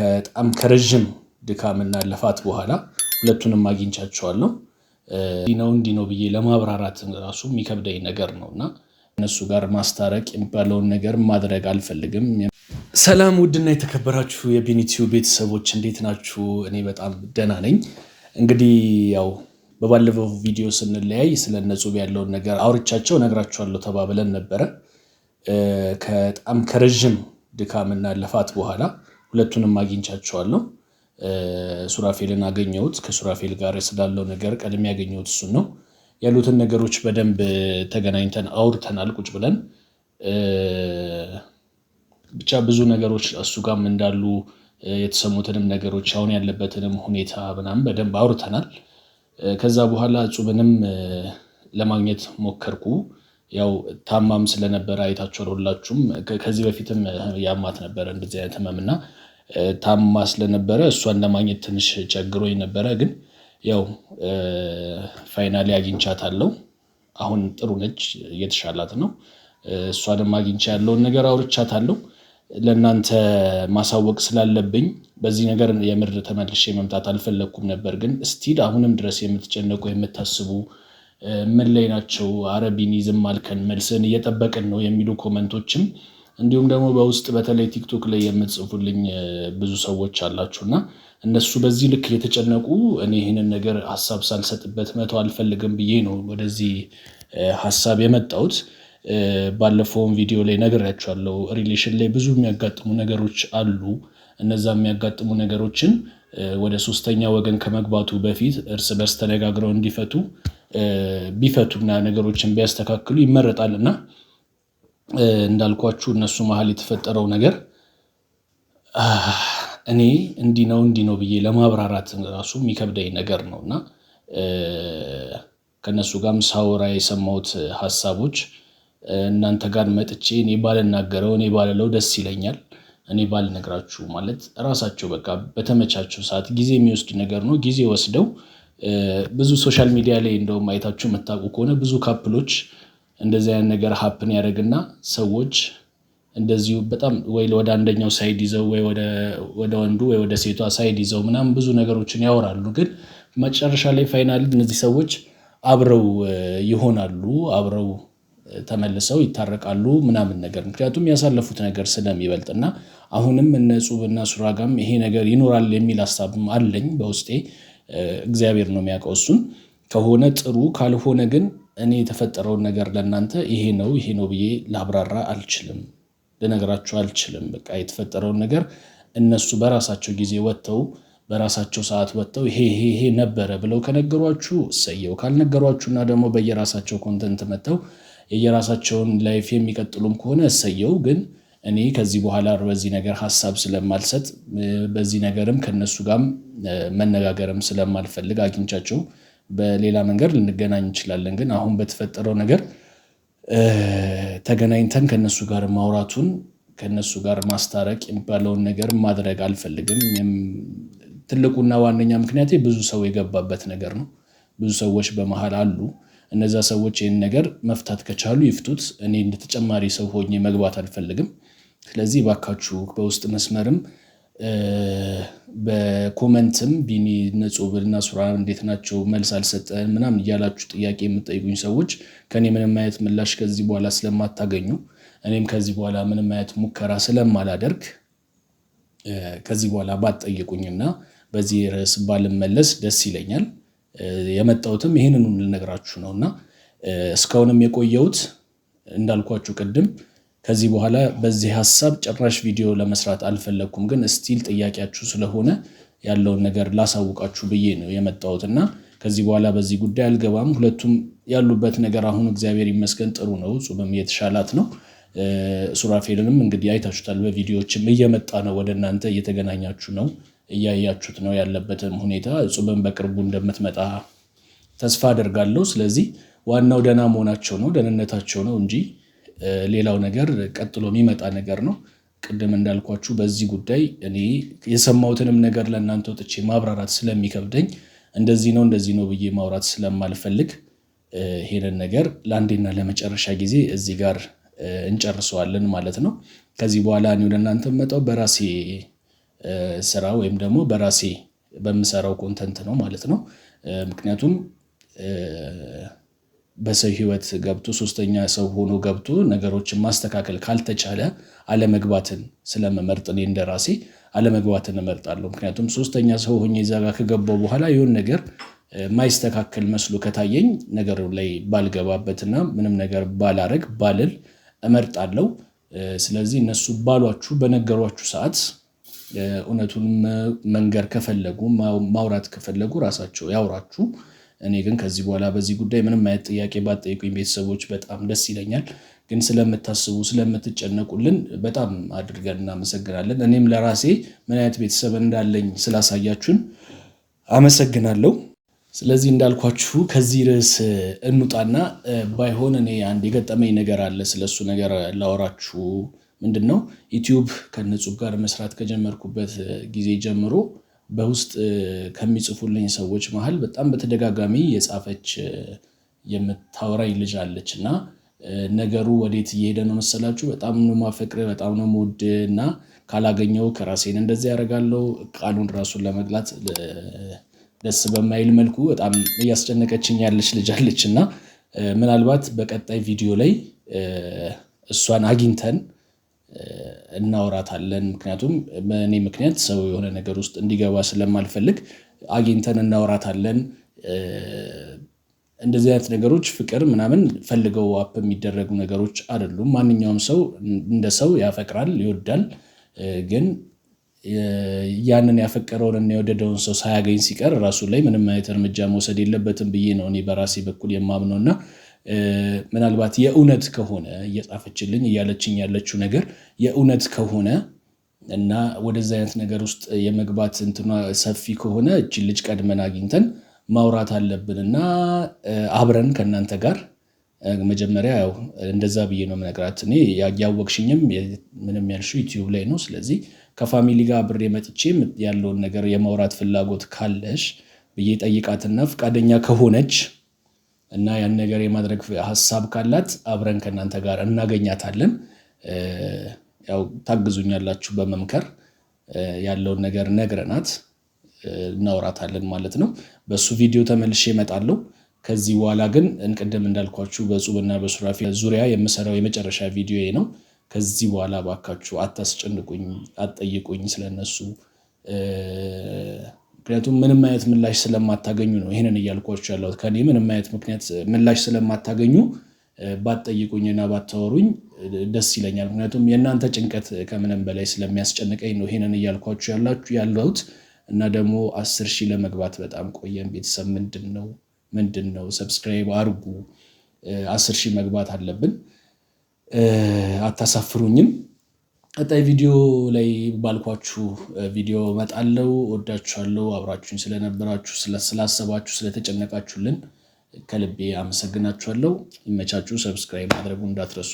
በጣም ከረጅም ድካምና ልፋት በኋላ ሁለቱንም አግኝቻቸዋለሁ። እንዲህ ነው ብዬ ለማብራራት ራሱ የሚከብደኝ ነገር ነውና እነሱ ጋር ማስታረቅ የሚባለውን ነገር ማድረግ አልፈልግም። ሰላም ውድና የተከበራችሁ የቢኒቲዩ ቤተሰቦች እንዴት ናችሁ? እኔ በጣም ደህና ነኝ። እንግዲህ ያው በባለፈው ቪዲዮ ስንለያይ ስለነጹብ ያለውን ነገር አውርቻቸው ነግራችኋለሁ ተባብለን ነበረ። በጣም ከረጅም ድካምና ልፋት በኋላ ሁለቱንም አግኝቻቸዋለሁ። ሱራፌልን አገኘሁት። ከሱራፌል ጋር ስላለው ነገር ቀድሜ ያገኘሁት እሱን ነው። ያሉትን ነገሮች በደንብ ተገናኝተን አውርተናል ቁጭ ብለን። ብቻ ብዙ ነገሮች እሱ ጋርም እንዳሉ የተሰሙትንም ነገሮች አሁን ያለበትንም ሁኔታ ምናምን በደንብ አውርተናል። ከዛ በኋላ እጹብንም ለማግኘት ሞከርኩ። ያው ታማም ስለነበረ አይታችኋል ሁላችሁም። ከዚህ በፊትም ያማት ነበረ እንደዚህ አይነት ህመምና ታማ ስለነበረ እሷን ለማግኘት ትንሽ ቸግሮኝ ነበረ። ግን ያው ፋይናሊ አግኝቻታለሁ። አሁን ጥሩ ነች፣ እየተሻላት ነው። እሷንም አግኝቻ ያለውን ነገር አውርቻታለሁ። ለእናንተ ማሳወቅ ስላለብኝ በዚህ ነገር የምር ተመልሼ መምጣት አልፈለግኩም ነበር። ግን ስቲል አሁንም ድረስ የምትጨነቁ የምታስቡ ምን ላይ ናቸው? አረቢኒዝም አልከን መልስን እየጠበቅን ነው የሚሉ ኮመንቶችም እንዲሁም ደግሞ በውስጥ በተለይ ቲክቶክ ላይ የምትጽፉልኝ ብዙ ሰዎች አላችሁና እነሱ በዚህ ልክ የተጨነቁ እኔ ይህንን ነገር ሀሳብ ሳልሰጥበት መተው አልፈልግም ብዬ ነው ወደዚህ ሀሳብ የመጣሁት። ባለፈውም ቪዲዮ ላይ ነግሬያችኋለሁ። ሪሌሽን ላይ ብዙ የሚያጋጥሙ ነገሮች አሉ። እነዛ የሚያጋጥሙ ነገሮችን ወደ ሶስተኛ ወገን ከመግባቱ በፊት እርስ በርስ ተነጋግረው እንዲፈቱ ቢፈቱና ነገሮችን ቢያስተካክሉ ይመረጣልና እንዳልኳችሁ እነሱ መሀል የተፈጠረው ነገር እኔ እንዲህ ነው ብዬ ለማብራራት ራሱ የሚከብደኝ ነገር ነውና ከነሱ ጋርም ሳወራ የሰማሁት ሀሳቦች እናንተ ጋር መጥቼ እኔ ባልናገረው እኔ ባልለው ደስ ይለኛል። እኔ ባልነግራችሁ ማለት ራሳቸው በቃ በተመቻቸው ሰዓት ጊዜ የሚወስድ ነገር ነው። ጊዜ ወስደው ብዙ ሶሻል ሚዲያ ላይ እንደውም አይታችሁ የምታውቁ ከሆነ ብዙ ካፕሎች እንደዚህ አይነት ነገር ሀፕን ያደርግና ሰዎች እንደዚሁ በጣም ወይ ወደ አንደኛው ሳይድ ይዘው ወይ ወደ ወንዱ ወይ ወደ ሴቷ ሳይድ ይዘው ምናምን ብዙ ነገሮችን ያወራሉ። ግን መጨረሻ ላይ ፋይናሊ እነዚህ ሰዎች አብረው ይሆናሉ፣ አብረው ተመልሰው ይታረቃሉ ምናምን ነገር። ምክንያቱም ያሳለፉት ነገር ስለሚበልጥና አሁንም እነ ጹብና ሱራ ጋርም ይሄ ነገር ይኖራል የሚል ሀሳብም አለኝ በውስጤ። እግዚአብሔር ነው የሚያውቀው እሱን። ከሆነ ጥሩ፣ ካልሆነ ግን እኔ የተፈጠረውን ነገር ለእናንተ ይሄ ነው ብዬ ላብራራ አልችልም፣ ልነግራችሁ አልችልም። በቃ የተፈጠረውን ነገር እነሱ በራሳቸው ጊዜ ወጥተው በራሳቸው ሰዓት ወጥተው ይሄ ነበረ ብለው ከነገሯችሁ እሰየው። ካልነገሯችሁና ደግሞ በየራሳቸው ኮንተንት መጥተው የየራሳቸውን ላይፍ የሚቀጥሉም ከሆነ እሰየው። ግን እኔ ከዚህ በኋላ በዚህ ነገር ሀሳብ ስለማልሰጥ በዚህ ነገርም ከነሱ ጋርም መነጋገርም ስለማልፈልግ አግኝቻቸው በሌላ መንገድ ልንገናኝ እንችላለን። ግን አሁን በተፈጠረው ነገር ተገናኝተን ከነሱ ጋር ማውራቱን ከነሱ ጋር ማስታረቅ የሚባለውን ነገር ማድረግ አልፈልግም። ትልቁና ዋነኛ ምክንያቴ ብዙ ሰው የገባበት ነገር ነው። ብዙ ሰዎች በመሃል አሉ። እነዛ ሰዎች ይህን ነገር መፍታት ከቻሉ ይፍቱት። እኔ እንደ ተጨማሪ ሰው ሆኜ መግባት አልፈልግም። ስለዚህ ባካችሁ በውስጥ መስመርም በኮመንትም ቢኒ ነጹብና ሱራ እንዴት ናቸው መልስ አልሰጠን ምናምን እያላችሁ ጥያቄ የምትጠይቁኝ ሰዎች ከኔ ምንም አይነት ምላሽ ከዚህ በኋላ ስለማታገኙ እኔም ከዚህ በኋላ ምንም አይነት ሙከራ ስለማላደርግ ከዚህ በኋላ ባትጠይቁኝና በዚህ ርዕስ ባልመለስ ደስ ይለኛል። የመጣሁትም ይሄንን ልነግራችሁ ነውና እስካሁንም የቆየሁት እንዳልኳችሁ ቅድም ከዚህ በኋላ በዚህ ሐሳብ ጭራሽ ቪዲዮ ለመስራት አልፈለኩም። ግን ስቲል ጥያቄያችሁ ስለሆነ ያለውን ነገር ላሳውቃችሁ ብዬ ነው የመጣሁትና ከዚህ በኋላ በዚህ ጉዳይ አልገባም። ሁለቱም ያሉበት ነገር አሁን እግዚአብሔር ይመስገን ጥሩ ነው። ጹብም የተሻላት ነው። ሱራፌልንም እንግዲህ አይታችሁታል። በቪዲዮዎችም እየመጣ ነው ወደ እናንተ እየተገናኛችሁ ነው፣ እያያችሁት ነው ያለበትም ሁኔታ። ጹብም በቅርቡ እንደምትመጣ ተስፋ አደርጋለሁ። ስለዚህ ዋናው ደህና መሆናቸው ነው፣ ደህንነታቸው ነው እንጂ ሌላው ነገር ቀጥሎ የሚመጣ ነገር ነው። ቅድም እንዳልኳችሁ በዚህ ጉዳይ እኔ የሰማሁትንም ነገር ለእናንተ ወጥቼ ማብራራት ስለሚከብደኝ እንደዚህ ነው ብዬ ማውራት ስለማልፈልግ ይሄንን ነገር ለአንዴና ለመጨረሻ ጊዜ እዚህ ጋር እንጨርሰዋለን ማለት ነው። ከዚህ በኋላ እኔ ወደ እናንተ መጣው በራሴ ስራ ወይም ደግሞ በራሴ በምሰራው ኮንተንት ነው ማለት ነው። ምክንያቱም በሰው ህይወት ገብቶ ሶስተኛ ሰው ሆኖ ገብቶ ነገሮችን ማስተካከል ካልተቻለ አለመግባትን ስለምመርጥ እኔ እንደራሴ አለመግባትን እመርጣለሁ። ምክንያቱም ሶስተኛ ሰው ሆኜ እዛ ጋር ከገባው በኋላ የሆነ ነገር ማይስተካከል መስሎ ከታየኝ ነገሩ ላይ ባልገባበትና ምንም ነገር ባላረግ ባልል እመርጣለሁ። ስለዚህ እነሱ ባሏችሁ በነገሯችሁ ሰዓት እውነቱን መንገር ከፈለጉ ማውራት ከፈለጉ ራሳቸው ያውራችሁ። እኔ ግን ከዚህ በኋላ በዚህ ጉዳይ ምንም አይነት ጥያቄ ባትጠይቁኝ ቤተሰቦች በጣም ደስ ይለኛል። ግን ስለምታስቡ ስለምትጨነቁልን በጣም አድርገን እናመሰግናለን። እኔም ለራሴ ምን አይነት ቤተሰብ እንዳለኝ ስላሳያችሁን አመሰግናለሁ። ስለዚህ እንዳልኳችሁ ከዚህ ርዕስ እንውጣና ባይሆን እኔ አንድ የገጠመኝ ነገር አለ ስለሱ ነገር ላወራችሁ። ምንድነው? ዩቲዩብ ከነጹብ ጋር መስራት ከጀመርኩበት ጊዜ ጀምሮ በውስጥ ከሚጽፉልኝ ሰዎች መሃል በጣም በተደጋጋሚ የጻፈች የምታወራኝ ልጅ አለች እና ነገሩ ወዴት እየሄደ ነው መሰላችሁ? በጣም ነው ማፈቅርህ፣ በጣም ነው የምወድህ እና ካላገኘው ከራሴን እንደዚህ ያደርጋለሁ። ቃሉን ራሱን ለመግላት ደስ በማይል መልኩ በጣም እያስጨነቀችኝ ያለች ልጅ አለች እና ምናልባት በቀጣይ ቪዲዮ ላይ እሷን አግኝተን እናወራታለን። ምክንያቱም በእኔ ምክንያት ሰው የሆነ ነገር ውስጥ እንዲገባ ስለማልፈልግ አግኝተን እናወራታለን። እንደዚህ አይነት ነገሮች ፍቅር ምናምን ፈልገው አፕ የሚደረጉ ነገሮች አይደሉም። ማንኛውም ሰው እንደ ሰው ያፈቅራል፣ ይወዳል። ግን ያንን ያፈቀረውን እና የወደደውን ሰው ሳያገኝ ሲቀር ራሱ ላይ ምንም አይነት እርምጃ መውሰድ የለበትም ብዬ ነው እኔ በራሴ በኩል የማምነው እና ምናልባት የእውነት ከሆነ እየጻፈችልኝ እያለችኝ ያለችው ነገር የእውነት ከሆነ እና ወደዛ አይነት ነገር ውስጥ የመግባት እንትኗ ሰፊ ከሆነ እቺን ልጅ ቀድመን አግኝተን ማውራት አለብንና አብረን ከእናንተ ጋር መጀመሪያ ያው እንደዛ ብዬ ነው የምነግራት። እኔ ያወቅሽኝም ምንም ያልሽው ዩቲዩብ ላይ ነው። ስለዚህ ከፋሚሊ ጋር አብሬ መጥቼ ያለውን ነገር የማውራት ፍላጎት ካለሽ ብዬ ጠይቃትና ፈቃደኛ ከሆነች እና ያን ነገር የማድረግ ሐሳብ ካላት አብረን ከእናንተ ጋር እናገኛታለን። ያው ታግዙኛላችሁ በመምከር ያለውን ነገር ነግረናት እናወራታለን ማለት ነው። በሱ ቪዲዮ ተመልሼ እመጣለሁ። ከዚህ በኋላ ግን እንቅድም እንዳልኳችሁ በጹብና በሱራፊ ዙሪያ የምሰራው የመጨረሻ ቪዲዮዬ ነው። ከዚህ በኋላ ባካችሁ አታስጨንቁኝ፣ አትጠይቁኝ ስለነሱ። ምክንያቱም ምንም አይነት ምላሽ ስለማታገኙ ነው ይሄንን እያልኳችሁ ያለሁት። ከኔ ምንም አይነት ምክንያት ምላሽ ስለማታገኙ ባትጠይቁኝና ባታወሩኝ ደስ ይለኛል። ምክንያቱም የእናንተ ጭንቀት ከምንም በላይ ስለሚያስጨንቀኝ ነው ይሄንን እያልኳችሁ ያለሁት። እና ደግሞ 10,000 ለመግባት በጣም ቆየን ቤተሰብ። ምንድነው ሰብስክራይብ አድርጉ። 10,000 መግባት አለብን። አታሳፍሩኝም። ቀጣይ ቪዲዮ ላይ ባልኳችሁ ቪዲዮ እመጣለሁ። ወዳችኋለሁ። አብራችሁኝ ስለነበራችሁ፣ ስላሰባችሁ፣ ስለተጨነቃችሁልን ከልቤ አመሰግናችኋለሁ። ይመቻችሁ። ሰብስክራይብ ማድረጉ እንዳትረሱ።